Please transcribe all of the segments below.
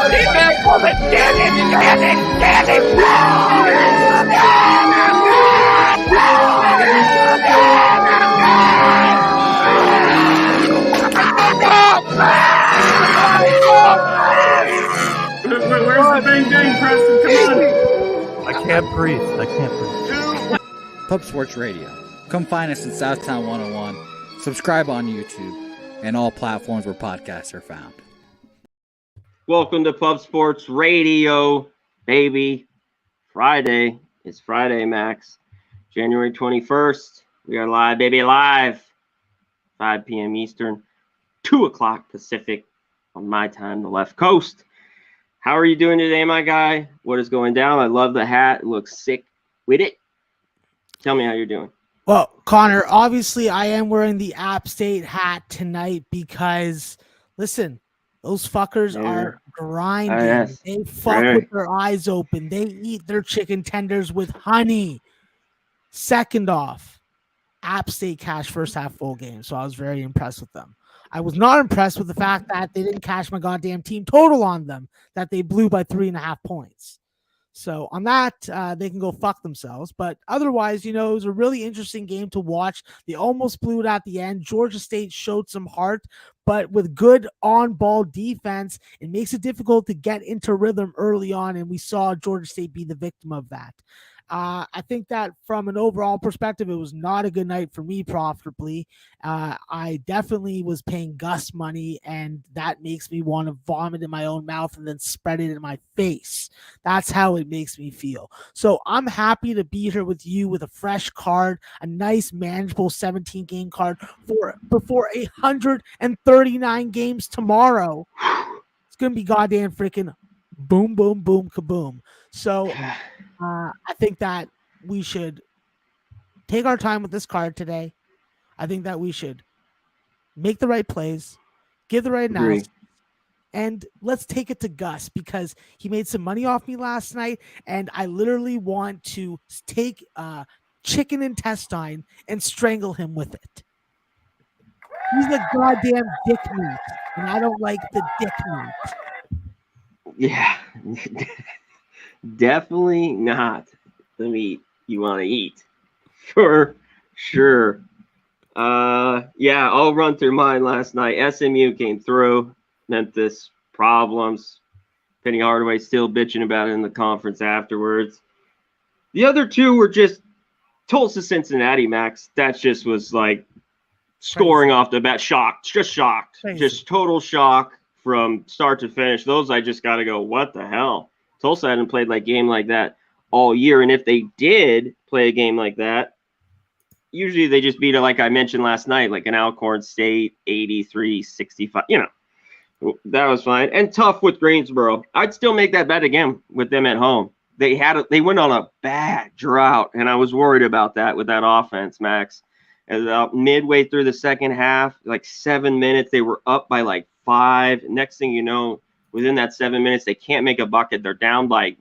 Where's the bang bang, Preston? Come on. I can't breathe. I can't breathe. Pub Sports Radio. Come find us in Southtown 101. Subscribe on YouTube and all platforms where podcasts are found. Welcome to Pub Sports Radio, baby. Friday. It's Friday, Max. January 21st. We are live, baby, live. 5 p.m. Eastern, 2 o'clock Pacific on my time, the left coast. How are you doing today, my guy? What is going down? I love the hat. It looks sick with it. Tell me how you're doing. Well, Connor, obviously I am wearing the App State hat tonight because, listen, those fuckers are grinding. Yes. They fuck with their eyes open. They eat their chicken tenders with honey. Second off, App State cashed first half full game, so I was very impressed with them. I was not impressed with the fact that they didn't cash my goddamn team total on them, that they blew by 3.5 points. So on that, they can go fuck themselves. But otherwise, it was a really interesting game to watch. They almost blew it at the end. Georgia State showed some heart, but with good on-ball defense, it makes it difficult to get into rhythm early on, and we saw Georgia State be the victim of that. I think that from an overall perspective, it was not a good night for me profitably. I definitely was paying Gus money, and that makes me want to vomit in my own mouth and then spread it in my face. That's how it makes me feel. So I'm happy to be here with you with a fresh card, a nice manageable 17-game card before 139 games tomorrow. It's going to be goddamn freaking boom, boom, boom, kaboom. So I think that we should take our time with this card today. I think that we should make the right plays, give the right analysis, and let's take it to Gus because he made some money off me last night, and I literally want to take chicken intestine and strangle him with it. He's a goddamn dick meat, and I don't like the dick meat. Yeah. Definitely not the meat you want to eat, for sure. Yeah, I'll run through mine last night. SMU came through. Memphis problems. Penny Hardaway still bitching about it in the conference afterwards. The other two were just Tulsa, Cincinnati, Max. That just was like scoring off the bat. Shocked. Just shocked. Crazy. Just total shock from start to finish. Those I just got to go, what the hell? Tulsa hadn't played like game like that all year, and if they did play a game like that, usually they just beat it, like I mentioned last night, like an Alcorn State 83-65. That was fine and tough with Greensboro. I'd still make that bet again with them at home. They went on a bad drought, and I was worried about that with that offense, Max. And about midway through the second half, like 7 minutes, they were up by like 5. Next thing you know, within that 7 minutes, they can't make a bucket. They're down like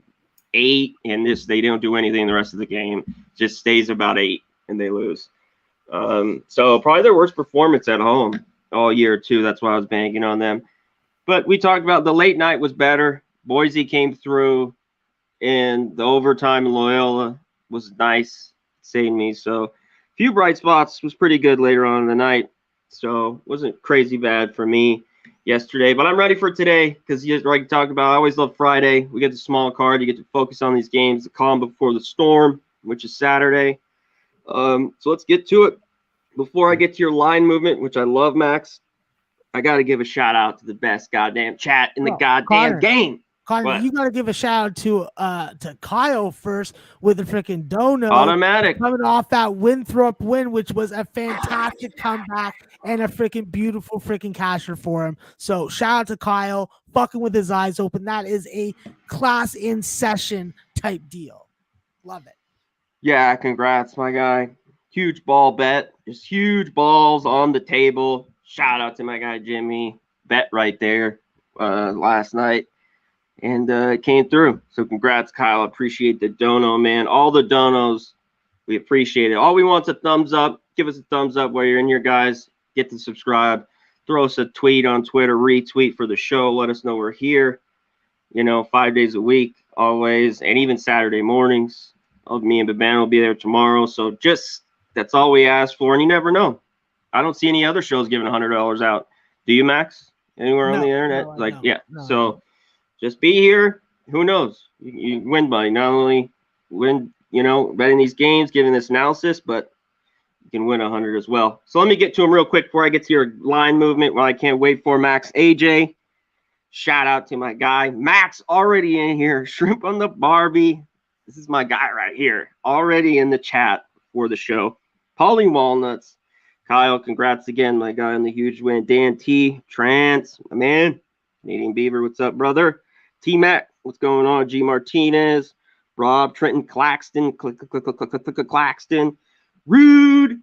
8, and they don't do anything the rest of the game. Just stays about 8, and they lose. So probably their worst performance at home all year, too. That's why I was banking on them. But we talked about the late night was better. Boise came through, and the overtime in Loyola was nice, saved me. So a few bright spots, was pretty good later on in the night. So wasn't crazy bad for me yesterday, but I'm ready for today because like talked about, I always love Friday. We get the small card, you get to focus on these games, the calm before the storm, which is Saturday. So let's get to it. Before I get to your line movement, which I love, Max, I got to give a shout out to the best goddamn chat in the goddamn game. Connor, you got to give a shout out to Kyle first with the freaking dono. Automatic. Coming off that Winthrop win, which was a fantastic comeback and a freaking beautiful freaking casher for him. So shout out to Kyle, fucking with his eyes open. That is a class in session type deal. Love it. Yeah, congrats, my guy. Huge ball bet. Just huge balls on the table. Shout out to my guy Jimmy. Bet right there last night. And it came through. So congrats, Kyle. Appreciate the dono, man. All the donos, we appreciate it. All we want is a thumbs up. Give us a thumbs up while you're in here, guys. Get to subscribe. Throw us a tweet on Twitter, retweet for the show. Let us know we're here. 5 days a week, always, and even Saturday mornings. Me and Baban will be there tomorrow. So just that's all we ask for, and you never know. I don't see any other shows giving $100 out. Do you, Max? Anywhere on the internet? So just be here. Who knows? You win by not only win, betting these games, giving this analysis, but you can win 100 as well. So let me get to them real quick before I get to your line movement. Well, I can't wait for Max. AJ, shout out to my guy. Max already in here. Shrimp on the Barbie. This is my guy right here. Already in the chat for the show. Paulie Walnuts. Kyle, congrats again, my guy, on the huge win. Dan T. Trance, my man. Canadian Beaver, what's up, brother? T-Mac, what's going on? G. Martinez. Rob, Trenton, Claxton. Claxton. Rude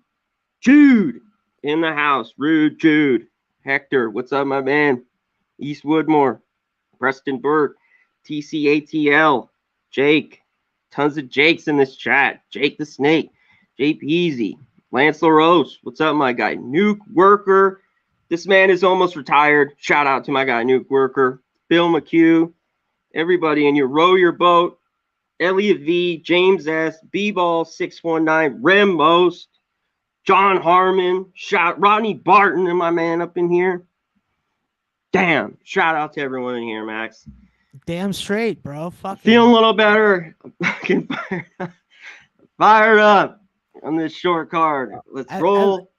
Jude in the house. Rude Jude. Hector, what's up, my man? East Woodmore. Preston Burke. TCATL. Jake. Tons of Jakes in this chat. Jake the Snake. Jake Easy. Lance LaRose. What's up, my guy? Nuke Worker. This man is almost retired. Shout out to my guy, Nuke Worker. Bill McHugh. Everybody in your row your boat. Elliot V. James S. B-Ball 619. Rem Most. John Harmon. Rodney Barton and my man up in here. Damn. Shout out to everyone in here, Max. Damn straight, bro. Feeling a little better. I'm fucking fired up on this short card. Let's roll.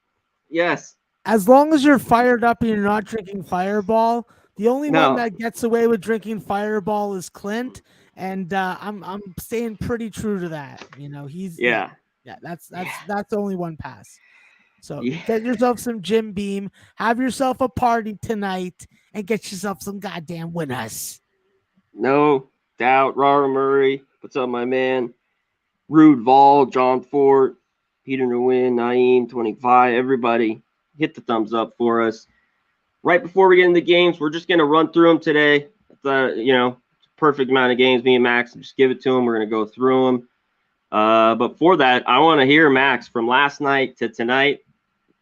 Yes. As long as you're fired up and you're not drinking Fireball, the only one that gets away with drinking Fireball is Clint, and I'm staying pretty true to that. That's only one pass. So get yourself some Jim Beam, have yourself a party tonight, and get yourself some goddamn winners. No doubt. Rara Murray. What's up, my man? Rude Vol, John Ford, Peter Nguyen, Naeem, 25. Everybody, hit the thumbs up for us. Right before we get into games, we're just going to run through them today. It's perfect amount of games. Me and Max, just give it to them. We're going to go through them. But for that, I want to hear, Max, from last night to tonight.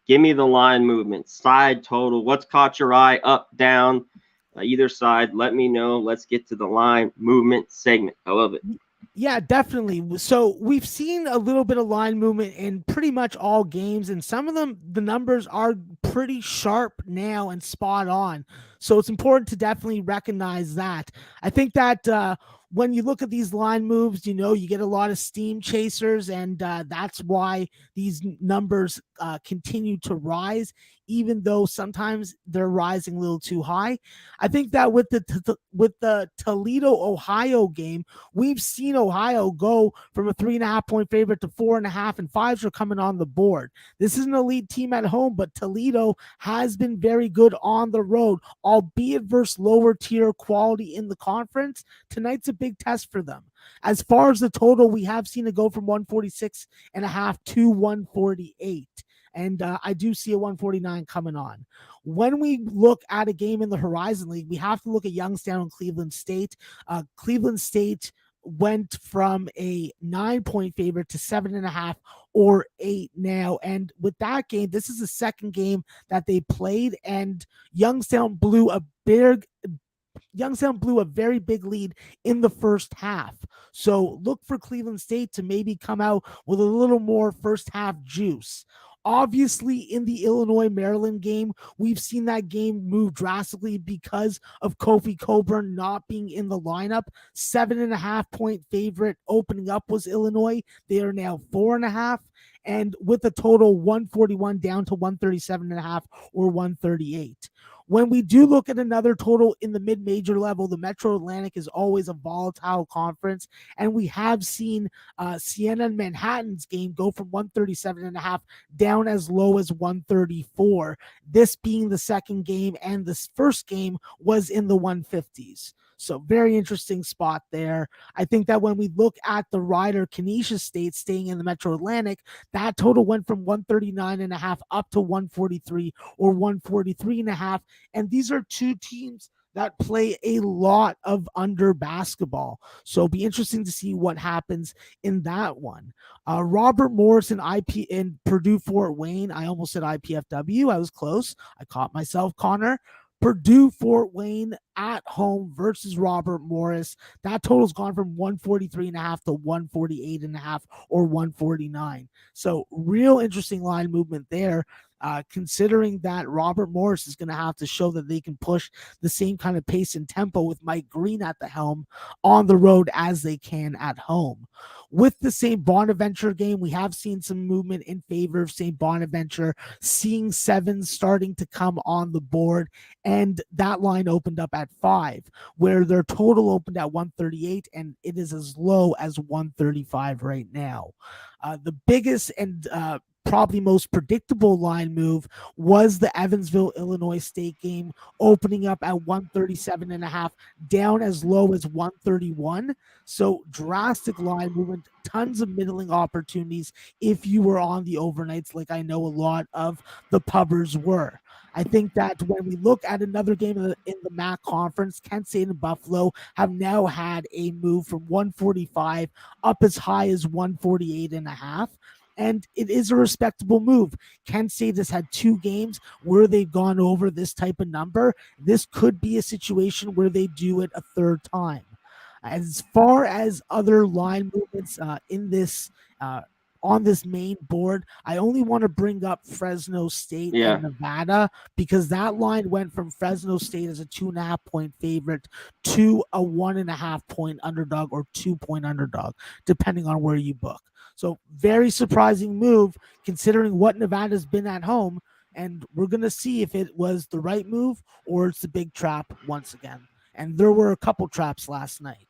Give me the line movement, side total. What's caught your eye? Up, down, either side. Let me know. Let's get to the line movement segment. I love it. Yeah, definitely. So we've seen a little bit of line movement in pretty much all games, and some of them, the numbers are pretty sharp now and spot on. So it's important to definitely recognize that. I think that when you look at these line moves, you get a lot of steam chasers, and that's why these numbers continue to rise, even though sometimes they're rising a little too high. I think that with the Toledo, Ohio game, we've seen Ohio go from a 3.5 point favorite to 4.5, and 5s are coming on the board. This is an elite team at home, but Toledo has been very good on the road, albeit versus lower tier quality in the conference. Tonight's a big test for them. As far as the total, we have seen it go from 146.5 to 148. And I do see a 149 coming on. When we look at a game in the Horizon League, we have to look at Youngstown and Cleveland State. Cleveland State went from a 9-point favorite to 7.5 or 8 now. And with that game, this is the second game that they played, and Youngstown blew a very big lead in the first half. So look for Cleveland State to maybe come out with a little more first half juice. Obviously, in the Illinois-Maryland game, we've seen that game move drastically because of Kofi Coburn not being in the lineup. 7.5 point favorite opening up was Illinois. They are now 4.5. And with a total 141 down to 137.5 or 138. When we do look at another total in the mid-major level, the Metro Atlantic is always a volatile conference, and we have seen Siena and Manhattan's game go from 137.5 down as low as 134. This being the second game, and this first game was in the 150s. So very interesting spot there. I think that when we look at the rider Canisius State staying in the Metro Atlantic, that total went from 139.5 up to 143 or 143.5. And these are two teams that play a lot of under basketball. So it'll be interesting to see what happens in that one. Robert Morris in Purdue Fort Wayne. I almost said IPFW. I was close. I caught myself, Conor. Purdue Fort Wayne at home versus Robert Morris. That total's gone from 143.5 to 148.5 or 149. So real interesting line movement there. Considering that Robert Morris is going to have to show that they can push the same kind of pace and tempo with Mike Green at the helm on the road as they can at home. With the St. Bonaventure game, we have seen some movement in favor of St. Bonaventure, seeing sevens starting to come on the board, and that line opened up at 5, where their total opened at 138, and it is as low as 135 right now. The biggest and probably most predictable line move was the Evansville, Illinois State game, opening up at 137.5, down as low as 131. So drastic line movement, tons of middling opportunities if you were on the overnights, like I know a lot of the pubbers were. I think that when we look at another game in the MAC conference, Kent State and Buffalo have now had a move from 145 up as high as 148.5. And it is a respectable move. Kent State has had 2 games where they've gone over this type of number. This could be a situation where they do it a third time. As far as other line movements in this on this main board, I only want to bring up Fresno State and Nevada, because that line went from Fresno State as a 2.5 point favorite to a 1.5 point underdog or 2-point underdog, depending on where you book. So very surprising move considering what Nevada's been at home, and we're going to see if it was the right move or it's the big trap once again. And there were a couple traps last night.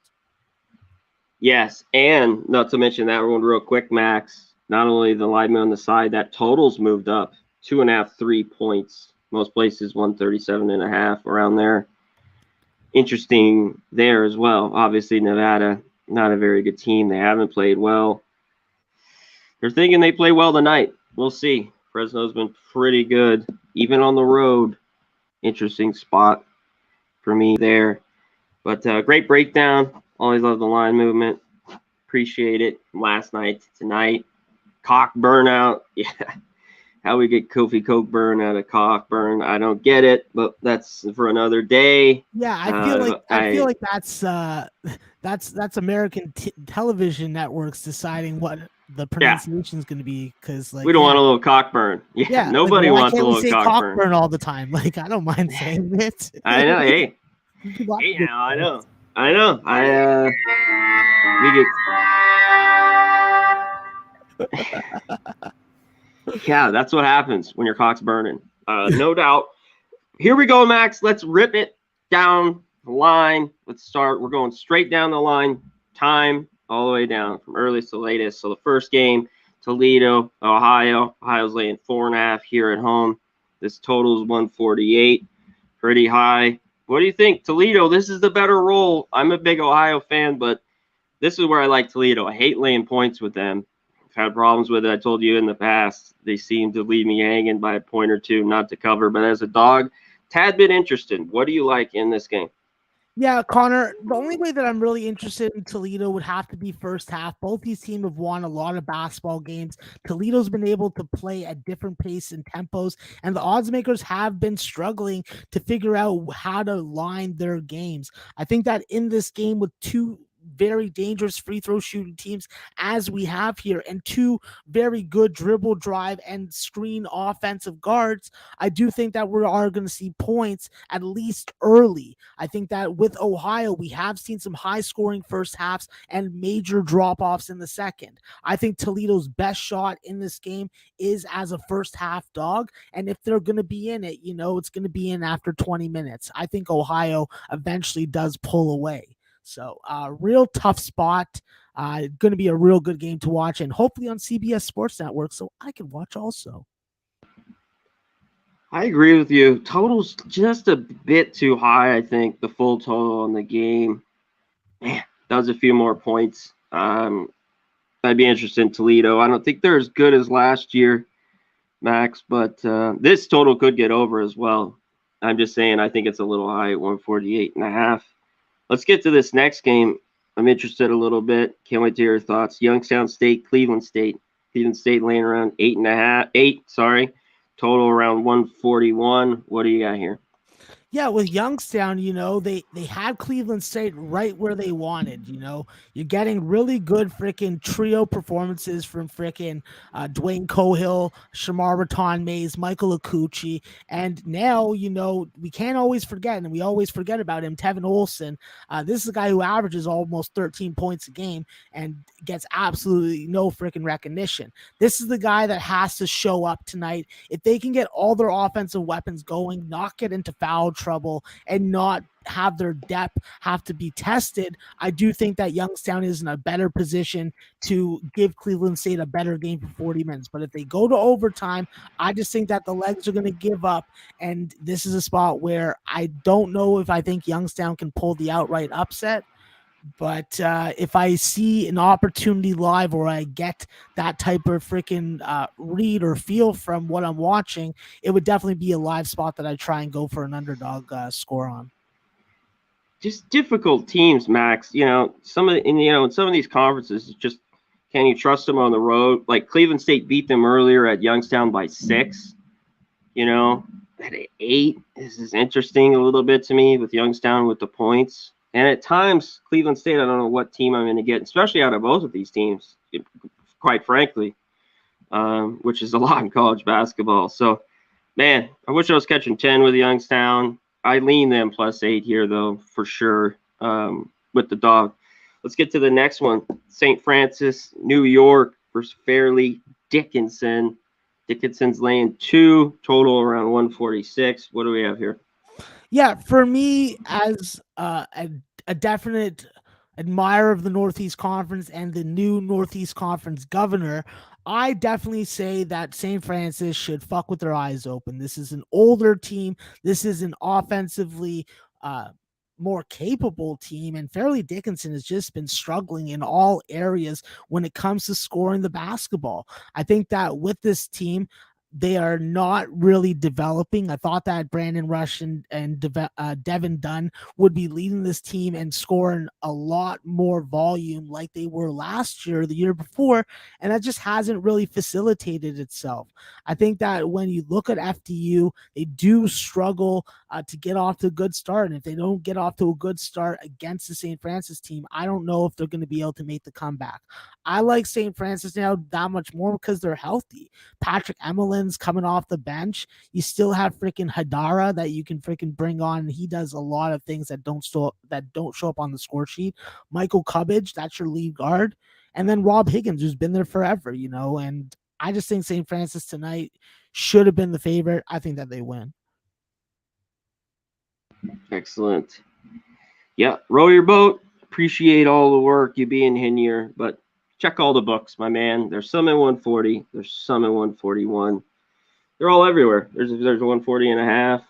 Yes, and not to mention that one real quick, Max, not only the line on the side, that totals moved up 2.5, 3 points. Most places 137.5, around there. Interesting there as well. Obviously, Nevada, not a very good team. They haven't played well. They're thinking they play well tonight. We'll see. Fresno's been pretty good, even on the road. Interesting spot for me there. But great breakdown. Always love the line movement. Appreciate it. From last night to tonight. Cock burnout. Yeah. How we get Kofi Coke burn out of cock burn, I don't get it, but that's for another day. Yeah, I feel like that's American television networks deciding what the pronunciation is going to be, because like we don't want a little cock burn. Yeah, nobody wants a little cock burn all the time. Like, I don't mind saying it. I know. Hey, now I know. We get. Yeah, that's what happens when your cock's burning. No doubt. Here we go, Max. Let's rip it down the line. Let's start. We're going straight down the line. Time all the way down from earliest to latest. So the first game, Toledo, Ohio. Ohio's laying 4.5 here at home. This total is 148. Pretty high. What do you think? Toledo, this is the better roll. I'm a big Ohio fan, but this is where I like Toledo. I hate laying points with them. I've had problems with it. I told you in the past. They seem to leave me hanging by a point or two, not to cover. But as a dog, tad bit interested. What do you like in this game? Yeah, Connor, the only way that I'm really interested in Toledo would have to be first half. Both these teams have won a lot of basketball games. Toledo's been able to play at different pace and tempos, and the odds makers have been struggling to figure out how to line their games. I think that in this game with 2 very dangerous free throw shooting teams as we have here, and 2 very good dribble, drive, and screen offensive guards, I do think that we are going to see points at least early. I think that with Ohio, we have seen some high scoring first halves and major drop offs in the second. I think Toledo's best shot in this game is as a first half dog, and if they're going to be in it, it's going to be in after 20 minutes. I think Ohio eventually does pull away. So real tough spot. Going to be a real good game to watch, and hopefully on CBS Sports Network so I can watch also. I agree with you. Total's just a bit too high, I think, the full total on the game. Man, that was a few more points. I'd be interested in Toledo. I don't think they're as good as last year, Max, but this total could get over as well. I'm just saying I think it's a little high at 148.5. Let's get to this next game. I'm interested a little bit. Can't wait to hear your thoughts. Youngstown State, Cleveland State. Cleveland State laying around 8. Total around 141. What do you got here? Yeah, with Youngstown, they had Cleveland State right where they wanted. You're getting really good freaking trio performances from freaking Dwayne Cohill, Shamar Raton Mays, Michael Akuchi, and now we can't always forget, and we always forget about him, Tevin Olson. This is a guy who averages almost 13 points a game and gets absolutely no freaking recognition. This is the guy that has to show up tonight. If they can get all their offensive weapons going, not get into foul trouble, and not have their depth have to be tested, I do think that Youngstown is in a better position to give Cleveland State a better game for 40 minutes. But if they go to overtime, I just think that the legs are going to give up. And this is a spot where I don't know if I think Youngstown can pull the outright upset. But if I see an opportunity live or I get that type of freaking read or feel from what I'm watching, it would definitely be a live spot that I try and go for an underdog score on. Just difficult teams, Max. In some of these conferences, it's just, can you trust them on the road? Like Cleveland State beat them earlier at Youngstown by 6. At 8, this is interesting a little bit to me with Youngstown with the points. And at times, Cleveland State, I don't know what team I'm going to get, especially out of both of these teams, quite frankly, which is a lot in college basketball. So, man, I wish I was catching 10 with Youngstown. I lean them +8 here, though, for sure, with the dog. Let's get to the next one. St. Francis, New York versus Fairleigh Dickinson. Dickinson's laying 2, total around 146. What do we have here? Yeah, for me, as a definite admirer of the Northeast Conference and the new Northeast Conference governor, I definitely say that St. Francis should fuck with their eyes open. This is an older team. This is an offensively more capable team, and Fairleigh Dickinson has just been struggling in all areas when it comes to scoring the basketball. I think that with this team, they are not really developing. I thought that Brandon Rush and Devin Dunn would be leading this team and scoring a lot more volume like they were last year, the year before, and that just hasn't really facilitated itself. I think that when you look at FDU, they do struggle to get off to a good start, and if they don't get off to a good start against the St. Francis team, I don't know if they're going to be able to make the comeback. I like St. Francis now that much more because they're healthy. Patrick Emelin's coming off the bench. You still have freaking Hadara that you can freaking bring on. He does a lot of things that don't show up on the score sheet. Michael Cubbage, that's your lead guard. And then Rob Higgins, who's been there forever, and I just think St. Francis tonight should have been the favorite. I think that they win. Excellent. Yeah, row your boat. Appreciate all the work you being in here, but check all the books, my man. There's some at 140. There's some at 141. They're all everywhere. There's 140 and a half.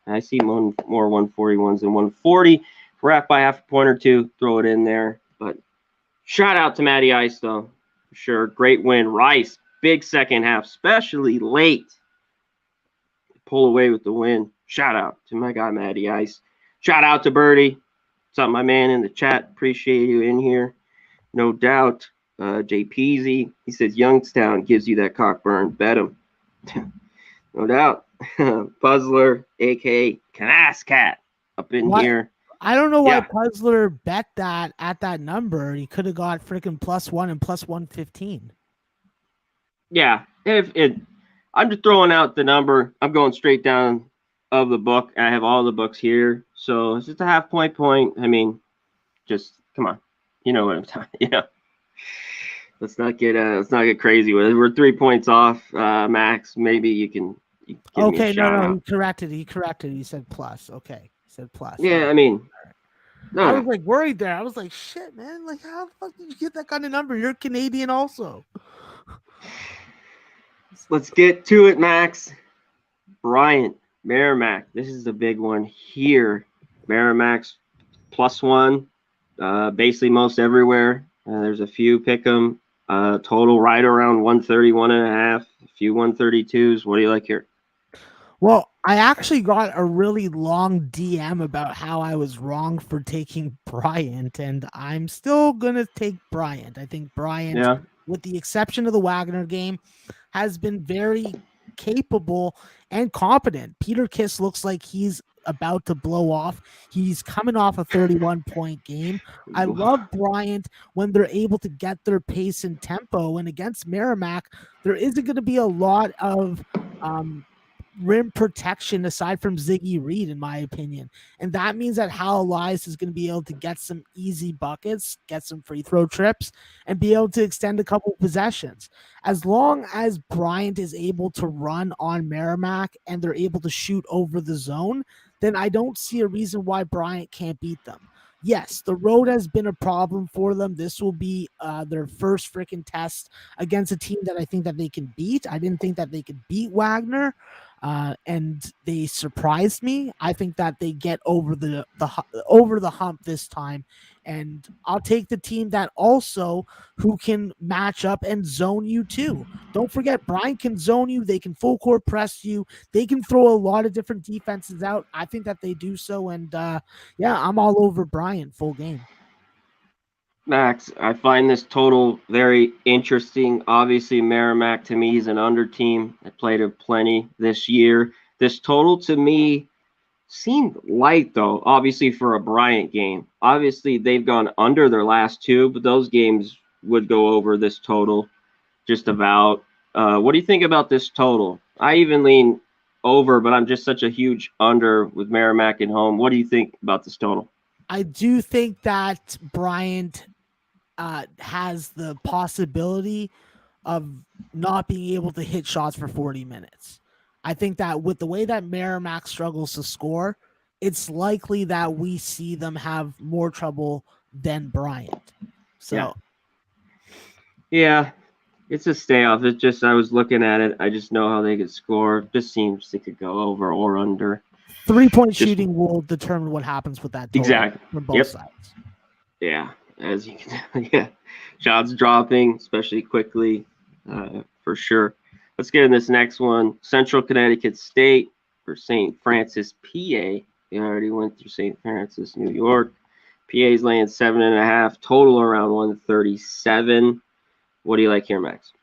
I see more 141s than 140. We're up by half a point or two. Throw it in there. But shout out to Matty Ice, though. For sure. Great win. Rice, big second half, especially late. Pull away with the win. Shout out to my guy, Matty Ice. Shout out to Birdie. What's up, my man in the chat? Appreciate you in here. No doubt. Jay Peasy, he says Youngstown gives you that cockburn. Bet him. No doubt. Puzzler, aka Canascat, up in here. I don't know why Puzzler bet that at that number. He could have got freaking +1 and +115. Yeah, I'm just throwing out the number. I'm going straight down of the book. I have all the books here, so it's just a half point. I mean, just come on. You know what I'm talking. Let's not get crazy with it. We're 3 points off, Max. Maybe you can. Okay, no, he corrected. He said plus. Okay, he said plus. Yeah, I mean, I was like worried there. I was like, shit, man. Like, how the fuck did you get that kind of number? You're Canadian, also. Let's get to it, Max. Bryant, Merrimack. This is the big one here. Merrimack's +1, basically most everywhere. There's a few pick 'em. Total right around 131 and a half. A few 132s. What do you like here? Well, I actually got a really long DM about how I was wrong for taking Bryant, and I'm still going to take Bryant. I think Bryant, with the exception of the Wagner game, has been very capable and competent. Peter Kiss looks like he's about to blow off. He's coming off a 31-point game. I love Bryant when they're able to get their pace and tempo. And against Merrimack, there isn't going to be a lot of rim protection aside from Ziggy Reed, in my opinion. And that means that Hal Elias is going to be able to get some easy buckets, get some free throw trips, and be able to extend a couple possessions. As long as Bryant is able to run on Merrimack and they're able to shoot over the zone, then I don't see a reason why Bryant can't beat them. Yes, the road has been a problem for them. This will be their first freaking test against a team that I think that they can beat. I didn't think that they could beat Wagner, and they surprised me. I think that they get over the hump this time, and I'll take the team that also who can match up and zone you too. Don't forget, Brian can zone you. They can full court press you. They can throw a lot of different defenses out. I think that they do so, and yeah, I'm all over Brian full game. Max, I find this total very interesting. Obviously, Merrimack to me is an under team. I played it plenty this year. This total to me seemed light, though, obviously, for a Bryant game. Obviously, they've gone under their last two, but those games would go over this total just about. What do you think about this total? I even lean over, but I'm just such a huge under with Merrimack at home. What do you think about this total? I do think that Bryant has the possibility of not being able to hit shots for 40 minutes. I think that with the way that Merrimack struggles to score, it's likely that we see them have more trouble than Bryant. So, yeah, it's a stay off. It's just I was looking at it. I just know how they could score. Just seems they could go over or under. 3-point shooting will determine what happens with that total exactly from both sides. Yeah, as you can, yeah, shots dropping, especially quickly, for sure. Let's get in this next one. Central Connecticut State for St. Francis, PA. We already went through St. Francis, New York. PA's laying 7.5, total around 137. What do you like here, Max?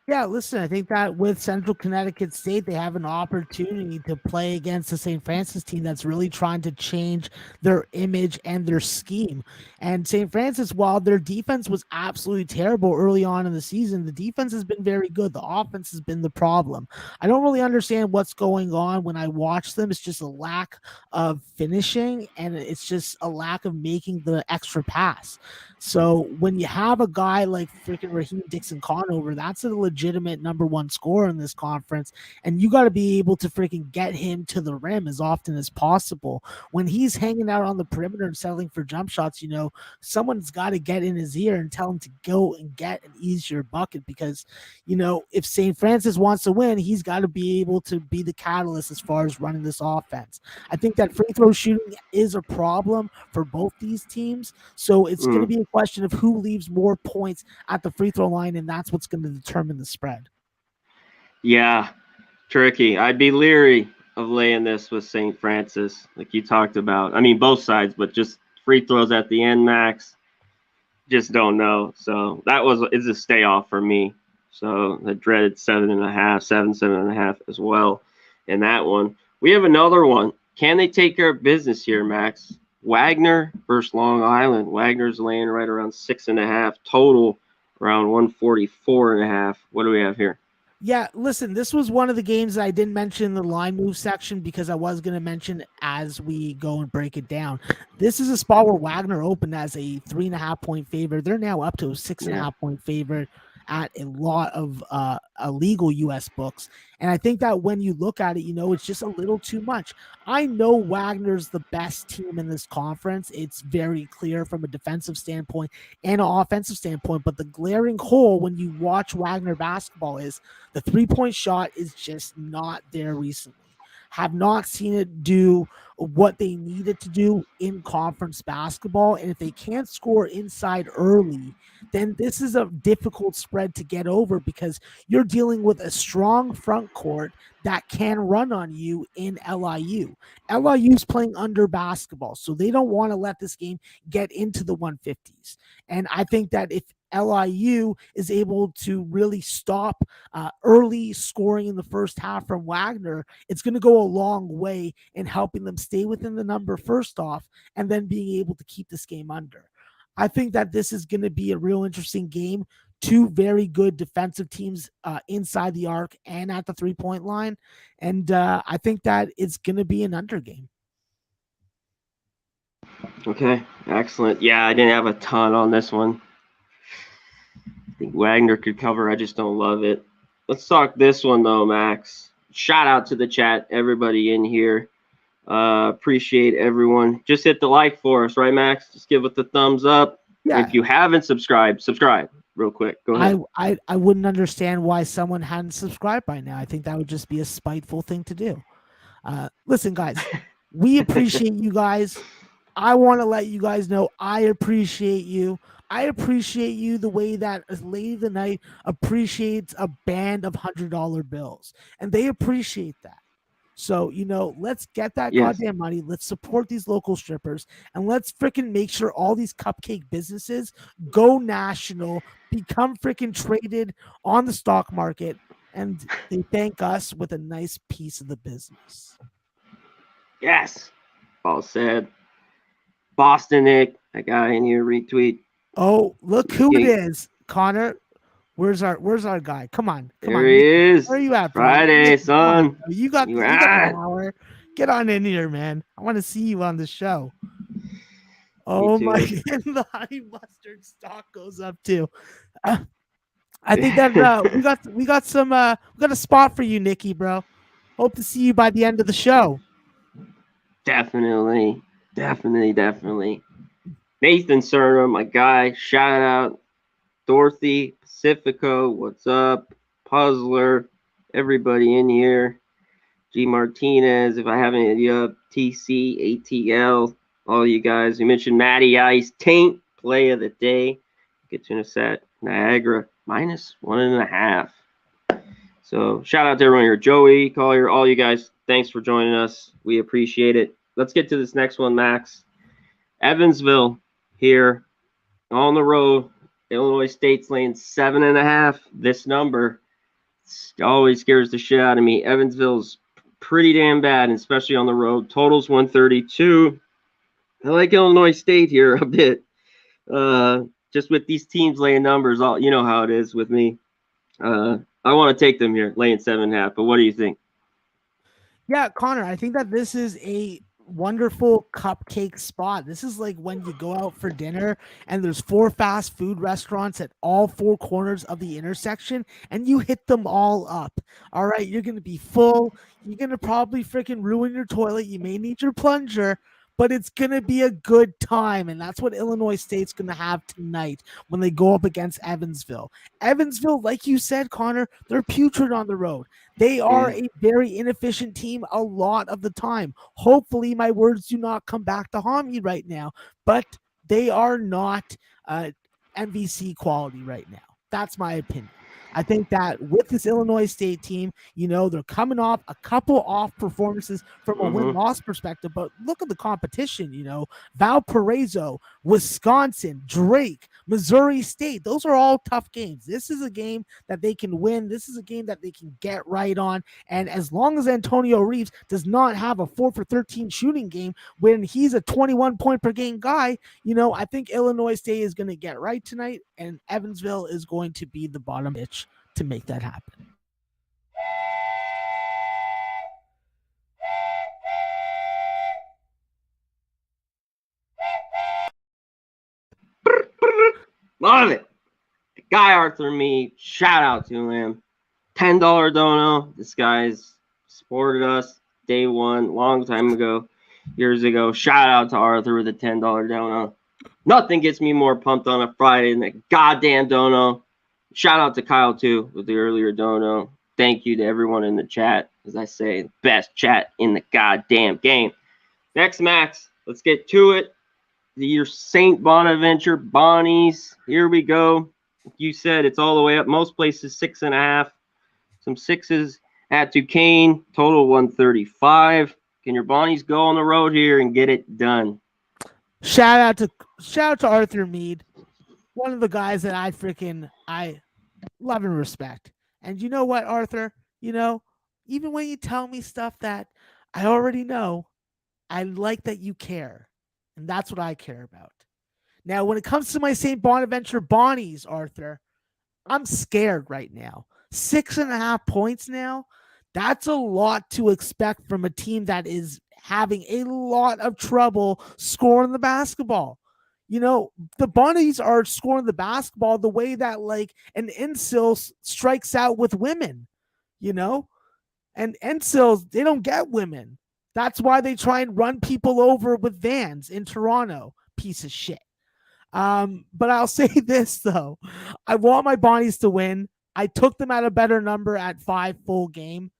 Yeah, listen, I think that with Central Connecticut State, they have an opportunity to play against the St. Francis team that's really trying to change their image and their scheme. And St. Francis, while their defense was absolutely terrible early on in the season, the defense has been very good. The offense has been the problem. I don't really understand what's going on when I watch them. It's just a lack of finishing, and it's just a lack of making the extra pass. So when you have a guy like freaking Raheem Dixon Conover, that's a legitimate number one scorer in this conference, and you got to be able to freaking get him to the rim as often as possible. When he's hanging out on the perimeter and settling for jump shots, someone's got to get in his ear and tell him to go and get an easier bucket, because if St. Francis wants to win, he's got to be able to be the catalyst as far as running this offense. I think that free throw shooting is a problem for both these teams, so it's going to be a question of who leaves more points at the free throw line, and that's what's going to determine the spread. Yeah, tricky. I'd be leery of laying this with St. Francis, like you talked about. I mean, both sides, but just free throws at the end, Max. Just don't know. So it's a stay off for me. So the dreaded 7.5 as well in that one. We have another one. Can they take care of business here, Max? Wagner versus Long Island. Wagner's laying right around 6.5, total around 144.5. What do we have here? Yeah, listen, this was one of the games that I didn't mention in the line move section because I was going to mention as we go and break it down. This is a spot where Wagner opened as a 3.5-point favorite. They're now up to a 6.5-point favorite at a lot of illegal U.S. books. And I think that when you look at it, it's just a little too much. I know Wagner's the best team in this conference. It's very clear from a defensive standpoint and an offensive standpoint. But the glaring hole when you watch Wagner basketball is the 3-point shot is just not there recently. Have not seen it do what they needed to do in conference basketball. And if they can't score inside early, then this is a difficult spread to get over because you're dealing with a strong front court that can run on you in LIU. LIU's playing under basketball, so they don't want to let this game get into the 150s. And I think that if LIU is able to really stop early scoring in the first half from Wagner, it's going to go a long way in helping them stay within the number first off, and then being able to keep this game under. I think that this is going to be a real interesting game. Two very good defensive teams inside the arc and at the 3-point line. And I think that it's going to be an under game. Okay, excellent. Yeah, I didn't have a ton on this one. I think Wagner could cover. I just don't love it. Let's talk this one, though, Max. Shout out to the chat, everybody in here. Appreciate everyone. Just hit the like for us, right, Max? Just give it the thumbs up. Yeah. If you haven't subscribed, subscribe real quick. Go ahead. I wouldn't understand why someone hadn't subscribed by now. I think that would just be a spiteful thing to do. Listen, guys, we appreciate you guys. I want to let you guys know I appreciate you. I appreciate you the way that a Lady of the Night appreciates a band of $100 bills. And they appreciate that. So, let's get that goddamn money. Let's support these local strippers. And let's freaking make sure all these cupcake businesses go national, become freaking traded on the stock market, and they thank us with a nice piece of the business. Yes. All said. Boston Nick, that guy in here, retweet. Oh, look who it is, Connor. Where's our guy? Come on. There he is. Where are you at, bro? Friday, son. You got the hour. Get on in here, man. I want to see you on the show. Oh my! And the honey mustard stock goes up too. I think that we got a spot for you, Nikki, bro. Hope to see you by the end of the show. Definitely. Nathan Cerna, my guy. Shout out. Dorothy, Pacifico, what's up? Puzzler, everybody in here. G Martinez, if I haven't hit you up. TC, ATL, all you guys. We mentioned Matty Ice, Taint, play of the day. Get you in a set. Niagara, -1.5. So shout out to everyone here. Joey, Collier, all you guys. Thanks for joining us. We appreciate it. Let's get to this next one, Max. Evansville here on the road. Illinois State's laying 7.5. This number always scares the shit out of me. Evansville's pretty damn bad, especially on the road. Total's 132. I like Illinois State here a bit. Just with these teams laying numbers, you know how it is with me. I want to take them here, laying 7.5. But what do you think? Yeah, Connor, I think that this is a wonderful cupcake spot. This is like when you go out for dinner and there's 4 fast food restaurants at all 4 corners of the intersection and you hit them all up. All right, you're going to be full. You're going to probably freaking ruin your toilet. You may need your plunger, but it's going to be a good time. And that's what Illinois State's going to have tonight when they go up against Evansville. Evansville, like you said, Connor, they're putrid on the road. They are a very inefficient team a lot of the time. Hopefully my words do not come back to haunt me right now, but they are not MVC quality right now. That's my opinion. I think that with this Illinois State team, they're coming off a couple off performances from a win-loss perspective, but look at the competition, Valparaiso, Wisconsin, Drake, Missouri State. Those are all tough games. This is a game that they can win. This is a game that they can get right on. And as long as Antonio Reeves does not have a 4 for 13 shooting game when he's a 21 point per game guy, I think Illinois State is going to get right tonight, and Evansville is going to be the bottom bitch to make that happen. Love it. The guy Arthur Meade, shout out to him. $10 dono. This guy's supported us day one, long time ago, years ago. Shout out to Arthur with a $10 dono. Nothing gets me more pumped on a Friday than that goddamn dono. Shout out to Kyle, too, with the earlier dono. Thank you to everyone in the chat. As I say, best chat in the goddamn game. Next, Max, let's get to it. Your St. Bonaventure Bonnies. Here we go. You said it's all the way up. Most places 6.5. Some 6s at Duquesne. Total 135. Can your Bonnies go on the road here and get it done? Shout out to Arthur Meade. one of the guys that I love and respect. And you know what, Arthur? Even when you tell me stuff that I already know, I like that you care. And that's what I care about. Now, when it comes to my St. Bonaventure Bonnies, Arthur, I'm scared right now. 6.5 points now. That's a lot to expect from a team that is having a lot of trouble scoring the basketball. The Bunnies are scoring the basketball the way that like an incel strikes out with women, you know? And incels, they don't get women. That's why they try and run people over with vans in Toronto. Piece of shit. But I'll say this though. I want my Bonnies to win. I took them at a better number at 5 full game.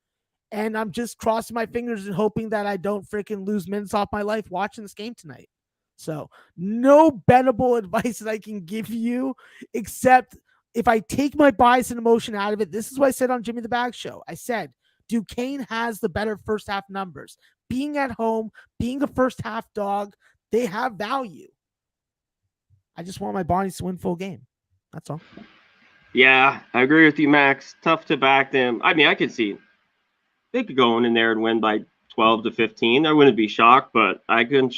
And I'm just crossing my fingers and hoping that I don't freaking lose minutes off my life watching this game tonight. So, no bettable advice that I can give you, except if I take my bias and emotion out of it. This is what I said on Jimmy the Bag Show. I said, Duquesne has the better first half numbers. Being at home, being a first half dog, they have value. I just want my Bonnies to win full game. That's all. Yeah, I agree with you, Max. Tough to back them. I mean, I could see they could go in there and win by 12 to 15. I wouldn't be shocked, but I couldn't.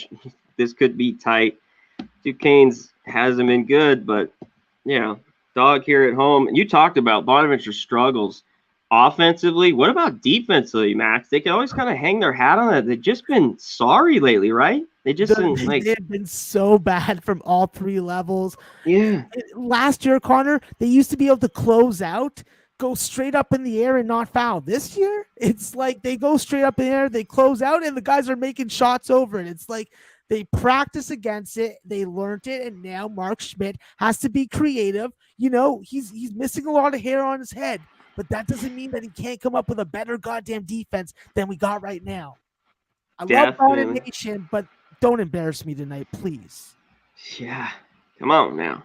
This could be tight. Duquesne's hasn't been good, but yeah, dog here at home. And you talked about Bonaventure's struggles offensively. What about defensively, Max? They can always kind of hang their hat on it. They've just been sorry lately, right? They've been so bad from all three levels. Yeah. Last year, Conor, they used to be able to close out, go straight up in the air and not foul. This year, it's like they go straight up in the air, they close out, and the guys are making shots over it. It's like they practice against it, they learned it, and now Mark Schmidt has to be creative. He's missing a lot of hair on his head, but that doesn't mean that he can't come up with a better goddamn defense than we got right now. I love domination, but don't embarrass me tonight, please. Yeah, come on now.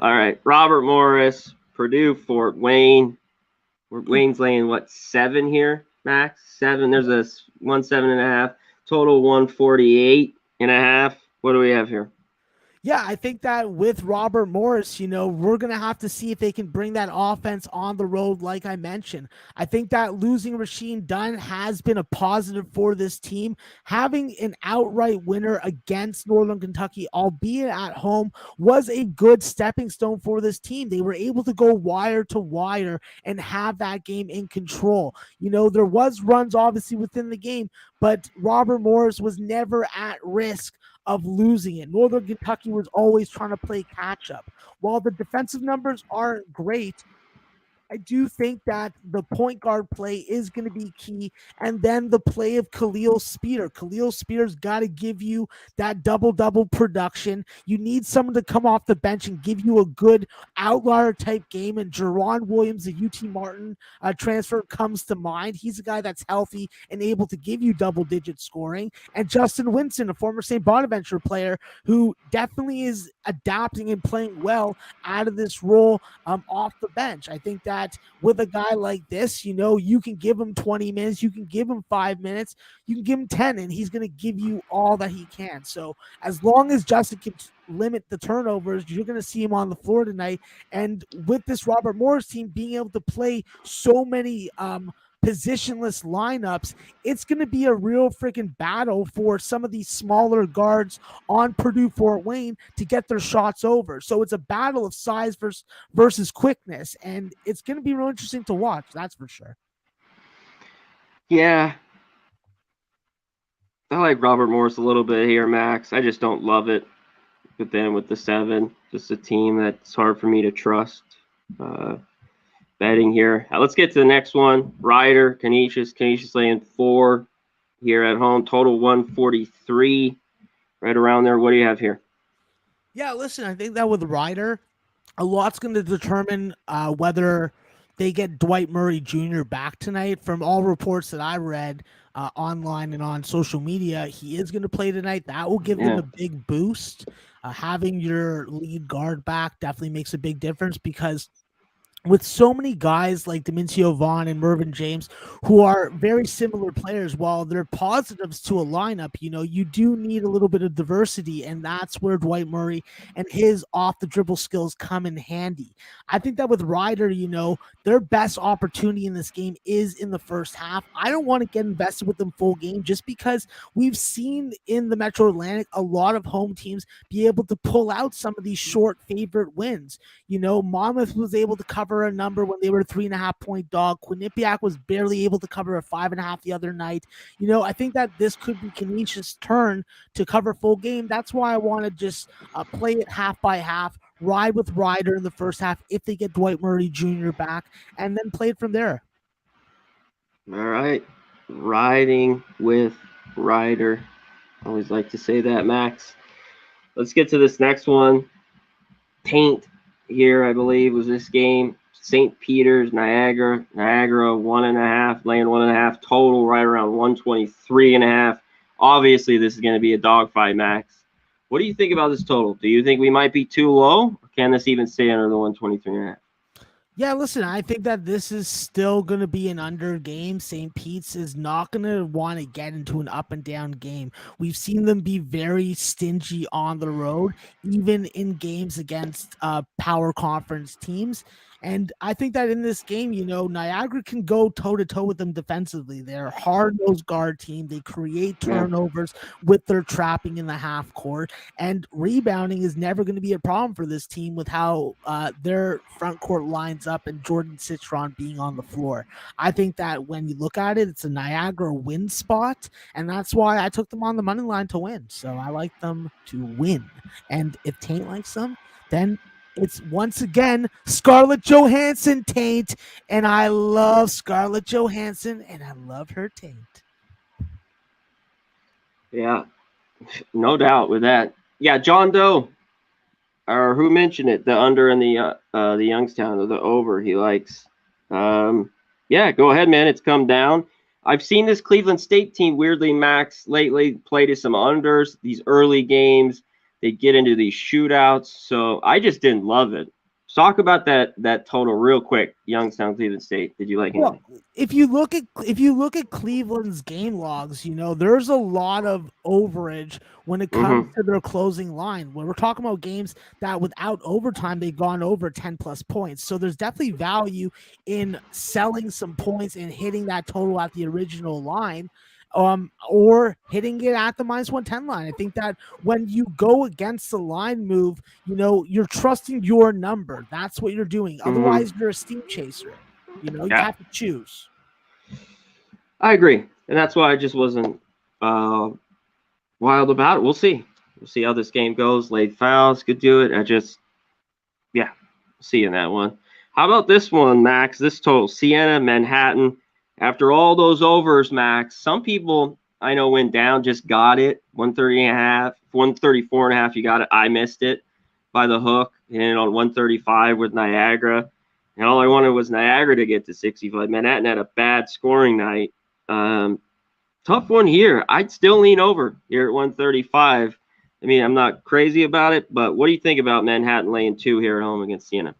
All right, Robert Morris, Purdue, Fort Wayne. Wayne's laying, 7 here, Max? 7. There's a 107.5. Total 148.5. What do we have here? Yeah, I think that with Robert Morris, we're going to have to see if they can bring that offense on the road, like I mentioned. I think that losing Rasheed Dunn has been a positive for this team. Having an outright winner against Northern Kentucky, albeit at home, was a good stepping stone for this team. They were able to go wire to wire and have that game in control. There was runs, obviously, within the game, but Robert Morris was never at risk of losing it. Northern Kentucky was always trying to play catch up. While the defensive numbers aren't great, I do think that the point guard play is going to be key. And then the play of Khalil Spear. Khalil Spear's got to give you that double-double production. You need someone to come off the bench and give you a good outlier type game. And Jerron Williams, the UT Martin transfer, comes to mind. He's a guy that's healthy and able to give you double-digit scoring. And Justin Winston, a former St. Bonaventure player who definitely is adapting and playing well out of this role off the bench. I think that with a guy like this, you can give him 20 minutes, you can give him 5 minutes, you can give him 10, and he's going to give you all that he can. So as long as Justin can limit the turnovers, you're going to see him on the floor tonight. And with this Robert Morris team being able to play so many positionless lineups, it's going to be a real freaking battle for some of these smaller guards on Purdue Fort Wayne to get their shots over. So it's a battle of size versus quickness, and it's going to be real interesting to watch. That's for sure. Yeah. I like Robert Morris a little bit here, Max. I just don't love it with them with the 7. Just a team that's hard for me to trust. Betting here. Let's get to the next one. Ryder, Canisius laying 4 here at home. Total 143. Right around there. What do you have here? Yeah, listen, I think that with Ryder, a lot's going to determine whether they get Dwight Murray Jr. back tonight. From all reports that I read online and on social media, he is going to play tonight. That will give them a big boost. Having your lead guard back definitely makes a big difference, because with so many guys like Demincio Vaughn and Mervyn James, who are very similar players, while they're positives to a lineup, you do need a little bit of diversity, and that's where Dwight Murray and his off the dribble skills come in handy. I think that with Ryder, their best opportunity in this game is in the first half. I don't want to get invested with them full game just because we've seen in the Metro Atlantic a lot of home teams be able to pull out some of these short favorite wins. Monmouth was able to cover a number when they were a 3.5-point dog. Quinnipiac was barely able to cover a 5.5 the other night. I think that this could be Canisius' turn to cover full game. That's why I want to just play it half by half, ride with Ryder in the first half if they get Dwight Murray Jr. back, and then play it from there. All right. Riding with Ryder. I always like to say that, Max. Let's get to this next one. Taint here, I believe, was this game. St. Peter's, Niagara. Niagara 1.5, laying 1.5 total, right around 123.5. Obviously, this is going to be a dogfight, Max. What do you think about this total? Do you think we might be too low? Or can this even stay under the 123.5? Yeah, listen, I think that this is still going to be an under game. St. Pete's is not going to want to get into an up and down game. We've seen them be very stingy on the road, even in games against power conference teams. And I think that in this game, Niagara can go toe-to-toe with them defensively. They're a hard-nosed guard team. They create turnovers with their trapping in the half court. And rebounding is never going to be a problem for this team with how their front court lines up and Jordan Citron being on the floor. I think that when you look at it, it's a Niagara win spot, and that's why I took them on the money line to win. So I like them to win. And if Taint likes them, then it's once again Scarlett Johansson taint, and I love Scarlett Johansson, and I love her taint. Yeah, no doubt with that. Yeah, John Doe, or who mentioned it? The under and the Youngstown, or the over he likes. Yeah, go ahead, man. It's come down. I've seen this Cleveland State team weirdly, Max, lately play to some unders. These early games, they get into these shootouts. So I just didn't love it. Talk about that total real quick. Youngstown, Cleveland State. Did you like it? Well, if you look at Cleveland's game logs, there's a lot of overage when it comes to their closing line. When we're talking about games that without overtime, they've gone over 10 plus points. So there's definitely value in selling some points and hitting that total at the original line. Or hitting it at the -110 line. I think that when you go against the line move, you're trusting your number. That's what you're doing. Otherwise, you're a steam chaser. You have to choose. I agree. And that's why I just wasn't wild about it. We'll see. We'll see how this game goes. Late fouls could do it. See in that one. How about this one, Max? This total, Siena, Manhattan. After all those overs, Max, some people I know went down, just got it. 130.5, 134.5, you got it. I missed it by the hook. And on 135 with Niagara. And all I wanted was Niagara to get to 65. Manhattan had a bad scoring night. Tough one here. I'd still lean over here at 135. I mean, I'm not crazy about it, but what do you think about Manhattan laying 2 here at home against Siena?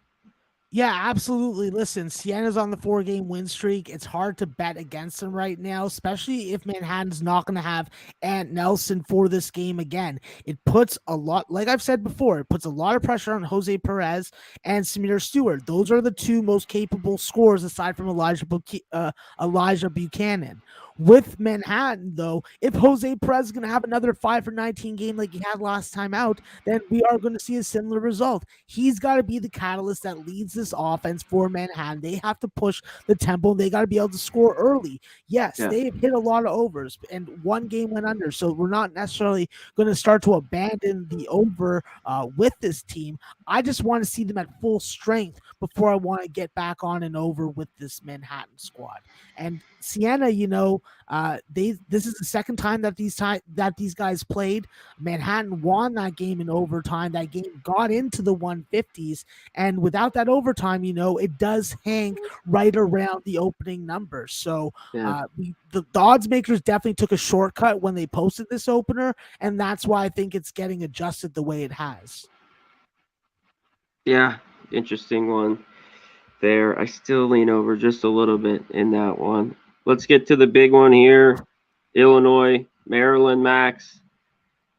Yeah, absolutely. Listen, Siena's on the 4-game win streak. It's hard to bet against them right now, especially if Manhattan's not going to have Ant Nelson for this game again. It puts a lot, like I've said before, it puts a lot of pressure on Jose Perez and Samir Stewart. Those are the two most capable scorers aside from Elijah Buchanan. With Manhattan, though, if Jose Perez is going to have another 5 for 19 game like he had last time out, then we are going to see a similar result. He's got to be the catalyst that leads this offense for Manhattan. They have to push the tempo. They got to be able to score early. Yes, they've hit a lot of overs, and one game went under, so we're not necessarily going to start to abandon the over with this team. I just want to see them at full strength before I want to get back on and over with this Manhattan squad. And Siena, this is the second time that these guys played. Manhattan won that game in overtime. That game got into the 150s, and without that overtime, it does hang right around the opening numbers. So the odds makers definitely took a shortcut when they posted this opener, and that's why I think it's getting adjusted the way it has. Yeah, interesting one. there. I still lean over just a little bit in that one. Let's get to the big one here. Illinois, Maryland, Max.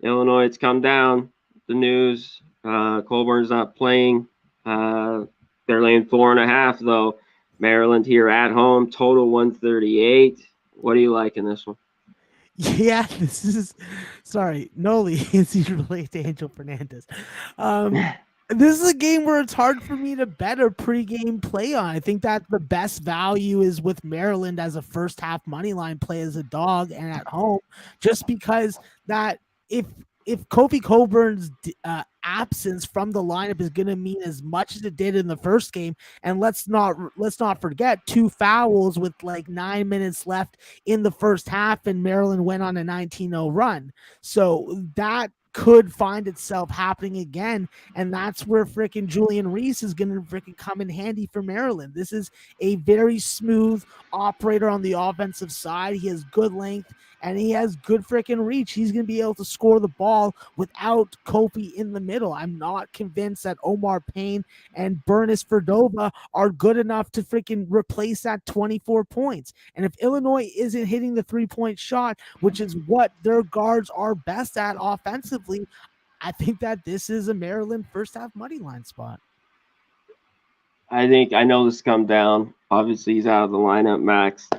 Illinois, it's come down. The news. Colburn's not playing. They're laying 4.5 though. Maryland here at home, total 138. What do you like in this one? Yeah, this is sorry, Noli is he related to Angel Fernandez. This is a game where it's hard for me to bet a pregame play on. I think that the best value is with Maryland as a first half money line play as a dog and at home, just because that if Kofi Coburn's absence from the lineup is going to mean as much as it did in the first game, and let's not forget 2 fouls with like 9 minutes left in the first half, and Maryland went on a 19-0 run. So that could find itself happening again, and that's where freaking Julian Reese is going to freaking come in handy for Maryland. This is a very smooth operator on the offensive side. He has good length and he has good freaking reach. He's going to be able to score the ball without Kofi in the middle. I'm not convinced that Omar Payne and Bernice Verdova are good enough to freaking replace that 24 points. And if Illinois isn't hitting the 3-point shot, which is what their guards are best at offensively, I think that this is a Maryland first half money line spot. I know this come down. Obviously, he's out of the lineup, Max.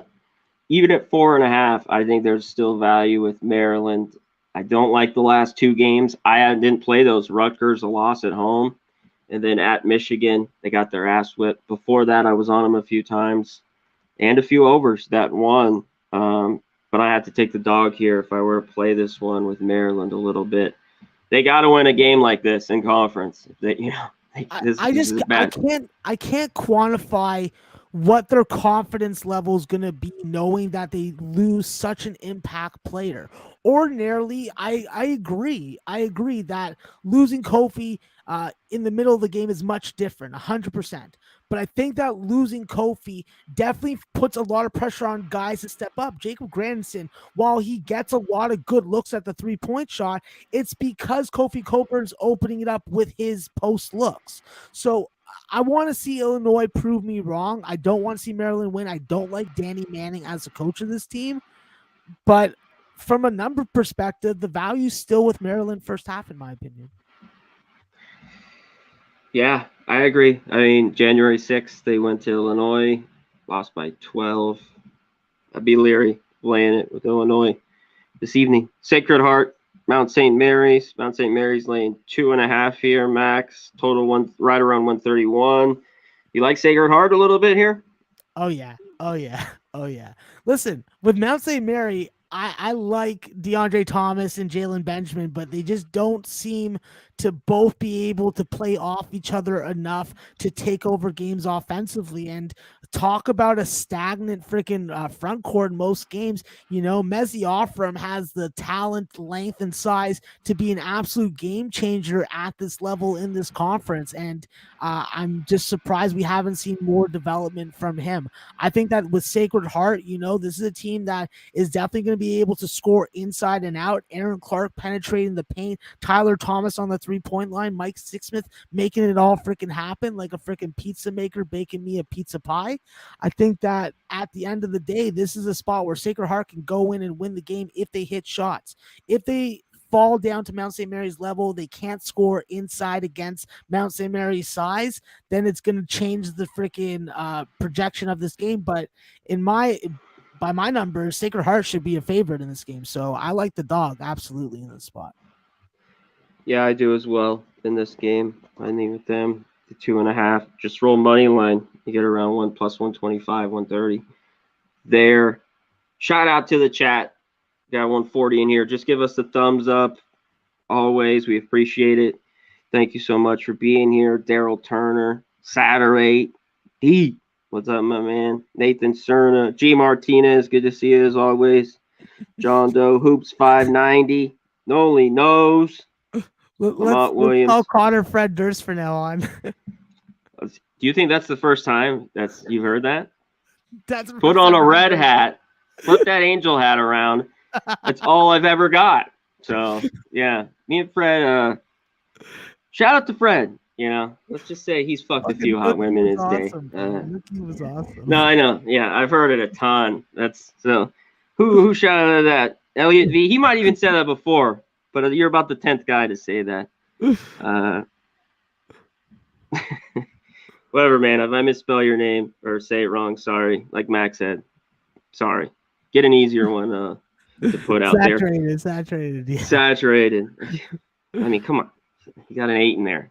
Even at 4.5, I think there's still value with Maryland. I don't like the last 2 games. I didn't play those. Rutgers, a loss at home. And then at Michigan, they got their ass whipped. Before that, I was on them a few times. And a few overs that won. But I had to take the dog here if I were to play this one with Maryland a little bit. They got to win a game like this in conference. I can't quantify what their confidence level is going to be knowing that they lose such an impact player. Ordinarily, I agree that losing Kofi in the middle of the game is much different, 100%. But I think that losing Kofi definitely puts a lot of pressure on guys to step up. Jacob Grandison, while he gets a lot of good looks at the 3-point shot, it's because Kofi Coburn's opening it up with his post looks. So I want to see Illinois prove me wrong. I don't want to see Maryland win. I don't like Danny Manning as a coach of this team. But from a number perspective, the value's still with Maryland first half, in my opinion. Yeah, I agree. I mean, January 6th, they went to Illinois, lost by 12. I'd be leery playing it with Illinois this evening. Sacred Heart, Mount St. Mary's. Mount St. Mary's laying 2.5 here, Max. Total right around 131. You like Sacred Heart a little bit here? Oh, yeah. Listen, with Mount St. Mary, I like DeAndre Thomas and Jalen Benjamin, but they just don't seem to both be able to play off each other enough to take over games offensively. And talk about a stagnant freaking front court in most games. You know, Mezzi Offram has the talent, length, and size to be an absolute game changer at this level in this conference. And I'm just surprised we haven't seen more development from him. I think that with Sacred Heart, you know, this is a team that is definitely going to be able to score inside and out. Aaron Clark penetrating the paint, Tyler Thomas on the 3-point line, Mike Sixsmith making it all freaking happen like a freaking pizza maker baking me a pizza pie. I think that at the end of the day, this is a spot where Sacred Heart can go in and win the game if they hit shots. If they fall down to Mount St. Mary's level, they can't score inside against Mount St. Mary's size, then it's going to change the freaking projection of this game. But by my numbers, Sacred Heart should be a favorite in this game. So I like the dog absolutely in this spot. Yeah, I do as well in this game. I think with them, the 2.5, just roll money line. You get around 1 plus 125, 130 there. Shout out to the chat. Got 140 in here. Just give us a thumbs up. Always, we appreciate it. Thank you so much for being here. Daryl Turner, Saturate, D. What's up, my man? Nathan Cerna, G Martinez. Good to see you as always. John Doe, Hoops 590. Noli knows. Let's call Conor Fred Durst for now on. Do you think that's the first time you've heard that? That's put on a red hat. Put that angel hat around. That's all I've ever got. So, yeah. Me and Fred, shout out to Fred. let's just say he's fucked a Fucking few hot Mookie women in was his day. awesome, bro. Mookie was awesome. No, I know. Yeah, I've heard it a ton. That's so. Who shouted that? Elliot V. He might even say that before, but you're about the 10th guy to say that. Whatever, man. If I misspell your name or say it wrong, sorry. Like Max said, sorry. Get an easier one to put out there. Saturated. Yeah. Saturated. I mean, come on. You got an 8 in there.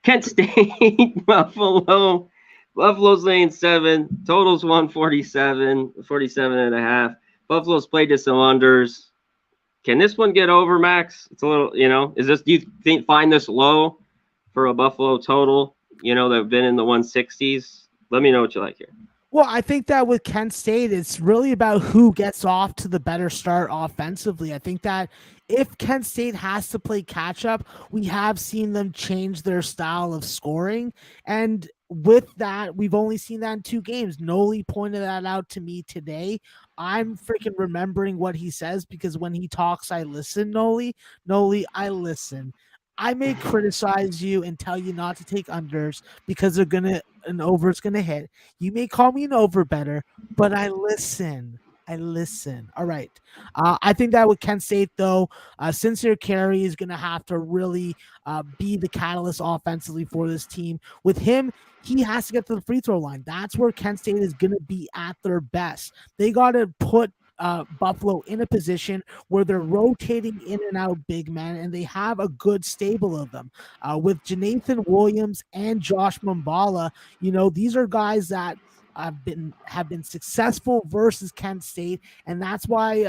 Kent State, Buffalo. Buffalo's laying 7. Totals 147, 47.5. Buffalo's played to some unders. Can this one get over, Max? It's a little, do you find this low for a Buffalo total, that have been in the 160s? Let me know what you like here. Well, I think that with Kent State, it's really about who gets off to the better start offensively. I think that if Kent State has to play catch up, we have seen them change their style of scoring. And with that, we've only seen that in 2 games. Noli pointed that out to me today. I'm freaking remembering what he says because when he talks, I listen, Noli, I listen. I may criticize you and tell you not to take unders because an over is gonna hit. You may call me an over better, but I listen. All right. I think that with Kent State, though, Sincere Carey is going to have to really be the catalyst offensively for this team. With him, he has to get to the free throw line. That's where Kent State is going to be at their best. They got to put Buffalo in a position where they're rotating in and out big men, and they have a good stable of them. With Jonathan Williams and Josh Mambala, these are guys that have been successful versus Kent State, and that's why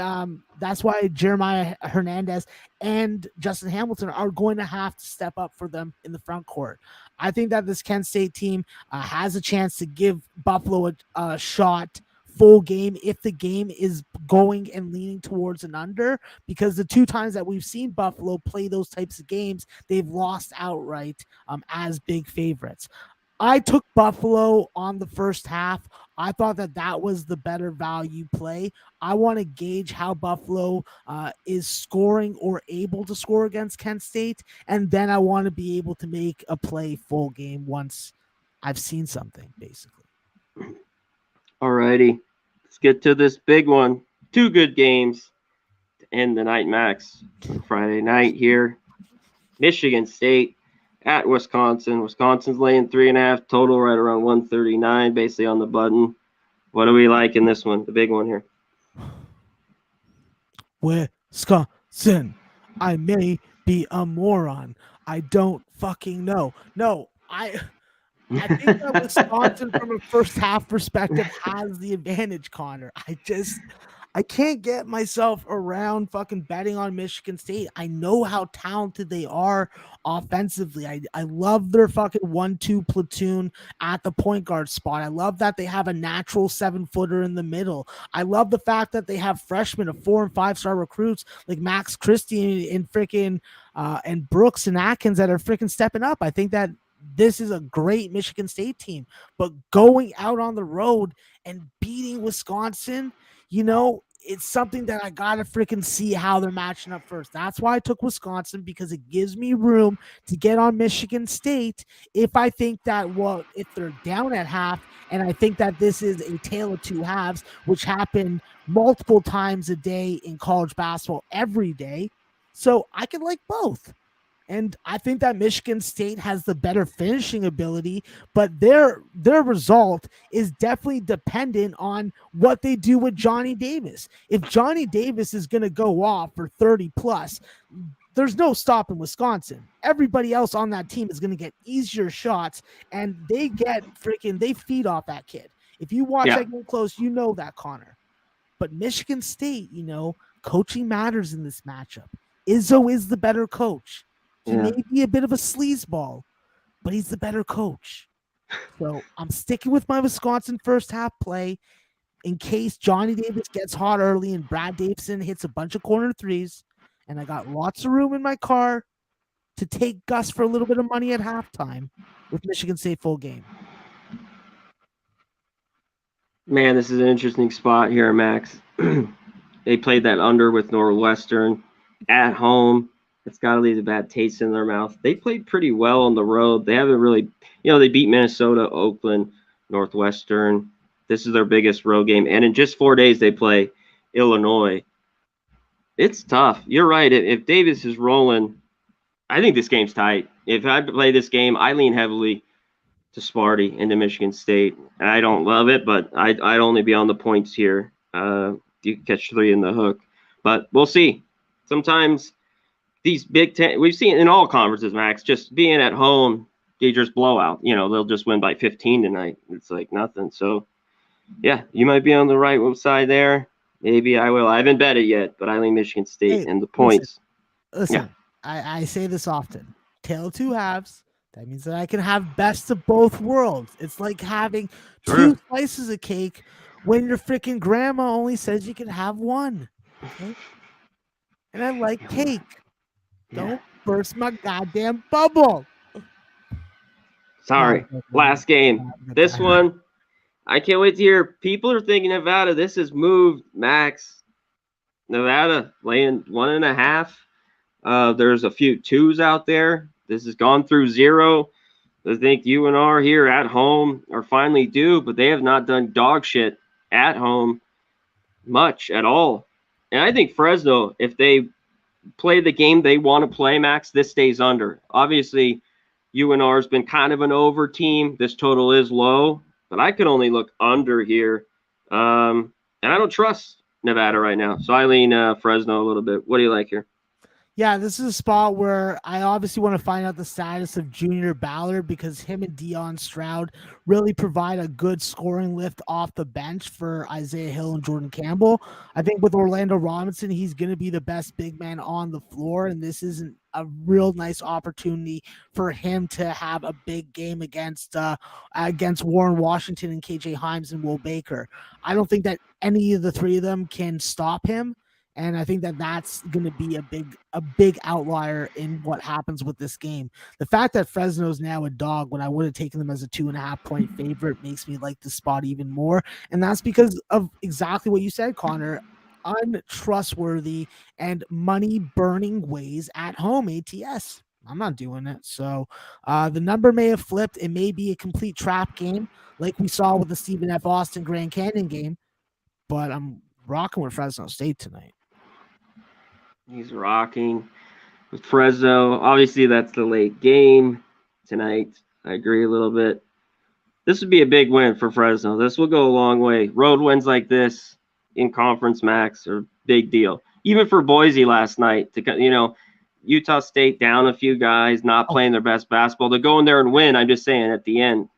Jeremiah Hernandez and Justin Hamilton are going to have to step up for them in the front court. I think that this Kent State team has a chance to give Buffalo a shot full game if the game is going and leaning towards an under, because the 2 times that we've seen Buffalo play those types of games, they've lost outright as big favorites. I took Buffalo on the first half. I thought that was the better value play. I want to gauge how Buffalo is scoring or able to score against Kent State, and then I want to be able to make a play full game once I've seen something, basically. All righty. Let's get to this big one. 2 good games to end the night, Max. Friday night here. Michigan State at Wisconsin. Wisconsin's laying 3.5, total right around 139, basically on the button. What do we like in this one? The big one here. Wisconsin. I may be a moron. I don't fucking know. No, I think that Wisconsin, from a first half perspective, has the advantage, Connor. I can't get myself around fucking betting on Michigan State. I know how talented they are offensively. I love their fucking 1-2 platoon at the point guard spot. I love that they have a natural 7-footer in the middle. I love the fact that they have freshmen of 4- and 5-star recruits like Max Christie and freaking and Brooks and Atkins that are freaking stepping up. I think that this is a great Michigan State team, but going out on the road and beating Wisconsin, it's something that I got to freaking see how they're matching up first. That's why I took Wisconsin, because it gives me room to get on Michigan State if I think that, if they're down at half, and I think that this is a tale of 2 halves, which happen multiple times a day in college basketball every day. So I can like both. And I think that Michigan State has the better finishing ability, but their result is definitely dependent on what they do with Johnny Davis. If Johnny Davis is going to go off for 30 plus, there's no stopping Wisconsin. Everybody else on that team is going to get easier shots, and they feed off that kid. If you watch that game close, you know that, Connor. But Michigan State, coaching matters in this matchup. Izzo is the better coach. He may be a bit of a sleazeball, but he's the better coach. So I'm sticking with my Wisconsin first half play in case Johnny Davis gets hot early and Brad Davison hits a bunch of corner threes. And I got lots of room in my car to take Gus for a little bit of money at halftime with Michigan State full game. Man, this is an interesting spot here, Max. They played that under with Northwestern at home. It's got to leave a bad taste in their mouth. They played pretty well on the road. They haven't really, they beat Minnesota, Oakland, Northwestern. This is their biggest road game. And in just 4 days, they play Illinois. It's tough. You're right. If Davis is rolling, I think this game's tight. If I play this game, I lean heavily to Sparty into Michigan State. And I don't love it, but I'd only be on the points here. You catch 3 in the hook. But we'll see. Sometimes these Big Ten, we've seen in all conferences, Max, just being at home, they just blowout. They'll just win by 15 tonight. It's like nothing. So, yeah, you might be on the right side there. Maybe I will. I haven't bet it yet, but I lean Michigan State and the points. Listen, yeah. I say this often. Tale of two halves. That means that I can have best of both worlds. It's like having 2 slices of cake when your freaking grandma only says you can have one. Okay? And I like cake. Don't burst my goddamn bubble. Sorry. Last game. This one, I can't wait to hear. People are thinking Nevada. This has moved, Max. Nevada laying 1.5. There's a few 2s out there. This has gone through 0. I think UNR here at home are finally due, but they have not done dog shit at home much at all. And I think Fresno, if they play the game they want to play, Max, this stays under. Obviously, UNR has been kind of an over team. This total is low, but I could only look under here. And I don't trust Nevada right now. So I lean Fresno a little bit. What do you like here? Yeah, this is a spot where I obviously want to find out the status of Junior Ballard because him and Deion Stroud really provide a good scoring lift off the bench for Isaiah Hill and Jordan Campbell. I think with Orlando Robinson, he's going to be the best big man on the floor, and this isn't a real nice opportunity for him to have a big game against Warren Washington and KJ Himes and Will Baker. I don't think that any of the 3 of them can stop him. And I think that that's going to be a big outlier in what happens with this game. The fact that Fresno is now a dog when I would have taken them as a 2.5 point favorite makes me like the spot even more. And that's because of exactly what you said, Connor. Untrustworthy and money burning ways at home ATS. I'm not doing it. So the number may have flipped. It may be a complete trap game like we saw with the Stephen F. Austin Grand Canyon game, but I'm rocking with Fresno State tonight. He's rocking with Fresno. Obviously, that's the late game tonight. I agree a little bit. This would be a big win for Fresno. This will go a long way. Road wins like this in conference, Max, are big deal. Even for Boise last night, Utah State down a few guys, not playing their best basketball. To go in there and win, I'm just saying, at the end,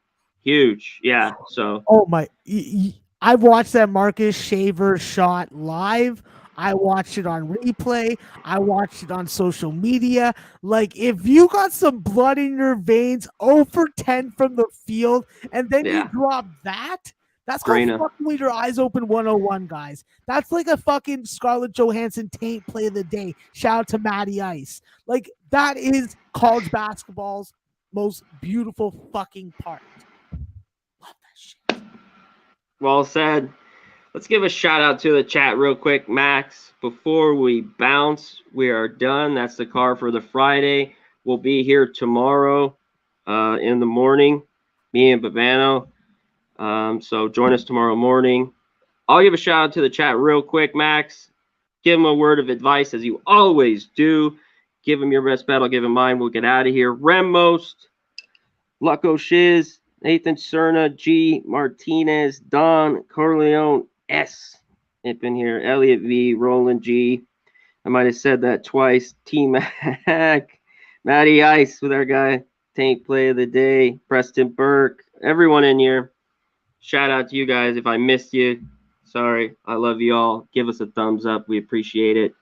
huge. Yeah, so. Oh, my. I watched that Marcus Shaver shot live. I watched it on replay. I watched it on social media. Like, if you got some blood in your veins, 0 for 10 from the field, and then you drop that, that's called fucking with your eyes open 101, guys. That's like a fucking Scarlett Johansson taint play of the day. Shout out to Matty Ice. Like, that is college basketball's most beautiful fucking part. Love that shit. Well said. Let's give a shout out to the chat real quick, Max. Before we bounce, we are done. That's the card for the Friday. We'll be here tomorrow in the morning, me and Babano. So join us tomorrow morning. I'll give a shout out to the chat real quick, Max. Give them a word of advice, as you always do. Give them your best bet. I'll give them mine. We'll get out of here. Remmost, Lucko Shiz, Nathan Cerna, G, Martinez, Don, Corleone, S. Up in here. Elliot V, Roland G. I might have said that twice. T-Mac, Matty Ice with our guy. Tank Play of the Day. Preston Burke. Everyone in here. Shout out to you guys. If I missed you, sorry. I love you all. Give us a thumbs up. We appreciate it.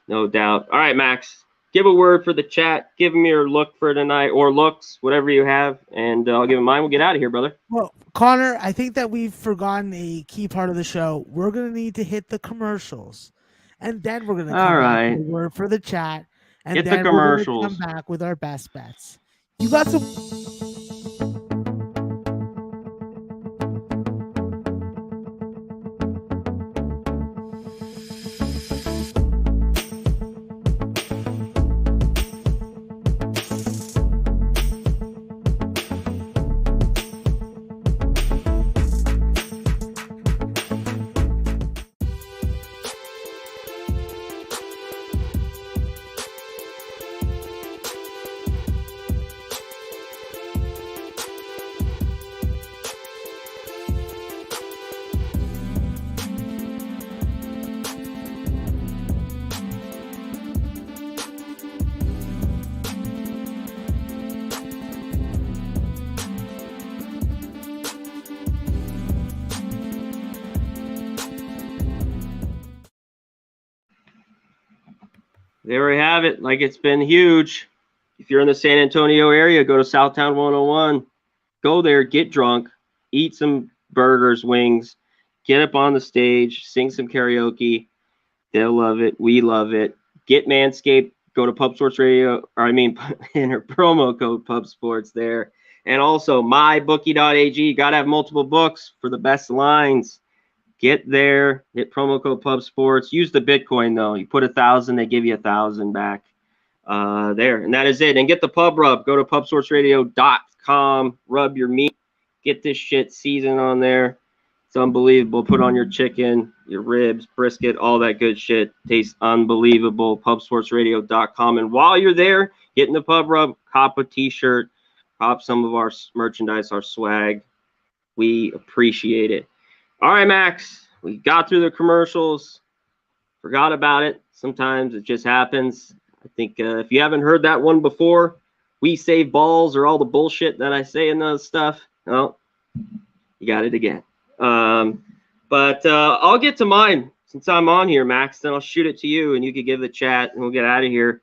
No doubt. All right, Max. Give a word for the chat. Give them your look for tonight, or looks, whatever you have, and I'll give them mine. We'll get out of here, brother. Well, Connor, I think that we've forgotten a key part of the show. We're going to need to hit the commercials, and then we're going to come back with a word for the chat, and Hit then the commercials. We're going to come back with our best bets. You got some... there we have it. Like, it's been huge. If you're in the San Antonio area, go to Southtown 101. Go there, get drunk, eat some burgers, wings, get up on the stage, sing some karaoke. They'll love it. We love it. Get Manscaped. Go to Pub Sports Radio, enter promo code Pub Sports there. And also, mybookie.ag. Got to have multiple books for the best lines. Get there. Hit promo code Pub Sports. Use the Bitcoin, though. You put 1,000, they give you 1,000 back. There. And that is it. And get the Pub Rub. Go to pubsportsradio.com. Rub your meat. Get this shit seasoned on there. It's unbelievable. Put on your chicken, your ribs, brisket, all that good shit. Tastes unbelievable. Pubsportsradio.com. And while you're there, getting the Pub Rub, cop a t-shirt, cop some of our merchandise, our swag. We appreciate it. All right, Max. We got through the commercials. Forgot about it. Sometimes it just happens. I think if you haven't heard that one before, we save balls or all the bullshit that I say in those stuff. Oh, you got it again. But I'll get to mine since I'm on here, Max. Then I'll shoot it to you, and you could give the chat, and we'll get out of here.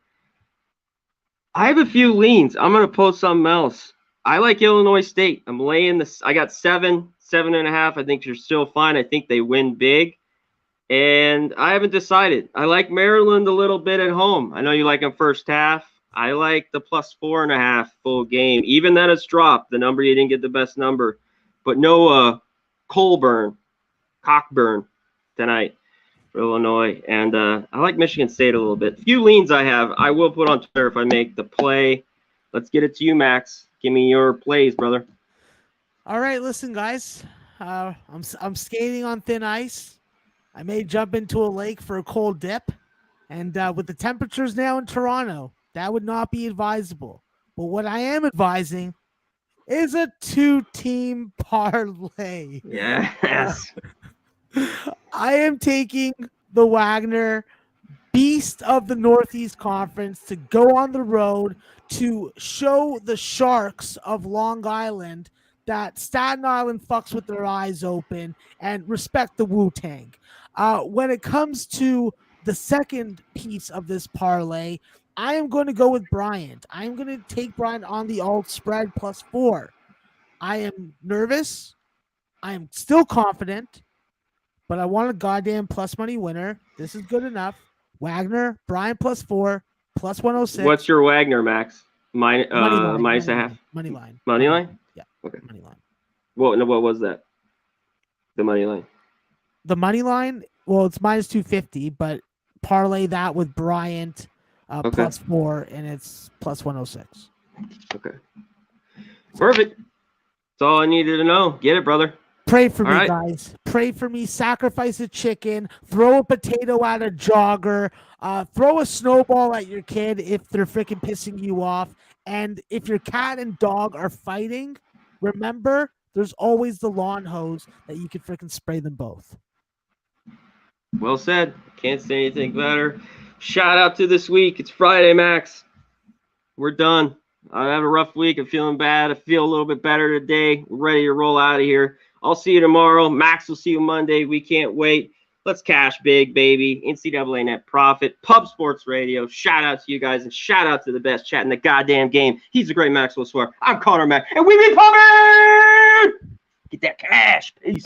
I have a few leans. I'm gonna post something else. I like Illinois State. I'm laying this. I got 7.5. I think you're still fine. I think they win big, and I haven't decided. I like Maryland a little bit at home. I know you like them first half. I like the +4.5 full game, even that it's dropped. The number you didn't get the best number, but no cockburn tonight for Illinois. And I like Michigan State a little bit. Few leans I have. I will put on Twitter if I make the play. Let's get it to you, Max. Give me your plays, brother. All right, listen, guys. I'm skating on thin ice. I may jump into a lake for a cold dip. And with the temperatures now in Toronto, that would not be advisable. But what I am advising is a 2-team parlay. Yes. I am taking the Wagner Beast of the Northeast Conference to go on the road to show the Sharks of Long Island that Staten Island fucks with their eyes open and respect the Wu-Tang. When it comes to the second piece of this parlay, I am going to go with Bryant. I am going to take Bryant on the alt spread +4. I am nervous. I am still confident, but I want a goddamn plus money winner. This is good enough. Wagner, Bryant +4, +106. What's your Wagner, Max? Minus a half. Money line. Money line? Yeah. Okay. Money line. What was that? The money line. The money line, well, it's -250, but parlay that with Bryant +4, and it's +106. Okay. Perfect. That's all I needed to know. Get it, brother. Pray for all me, right. guys. Pray for me. Sacrifice a chicken. Throw a potato at a jogger. Throw a snowball at your kid if they're freaking pissing you off. And if your cat and dog are fighting, remember, there's always the lawn hose that you can freaking spray them both. Well said. Can't say anything better. Shout out to this week. It's Friday, Max. We're done. I have a rough week. I'm feeling bad. I feel a little bit better today. We're ready to roll out of here. I'll see you tomorrow. Max will see you Monday. We can't wait. Let's cash big, baby. NCAA net profit. Pub Sports Radio. Shout out to you guys, and shout out to the best chat in the goddamn game. He's the great Maxwell Swear. I'm Conor Mack, and we be pumping! Get that cash. Peace.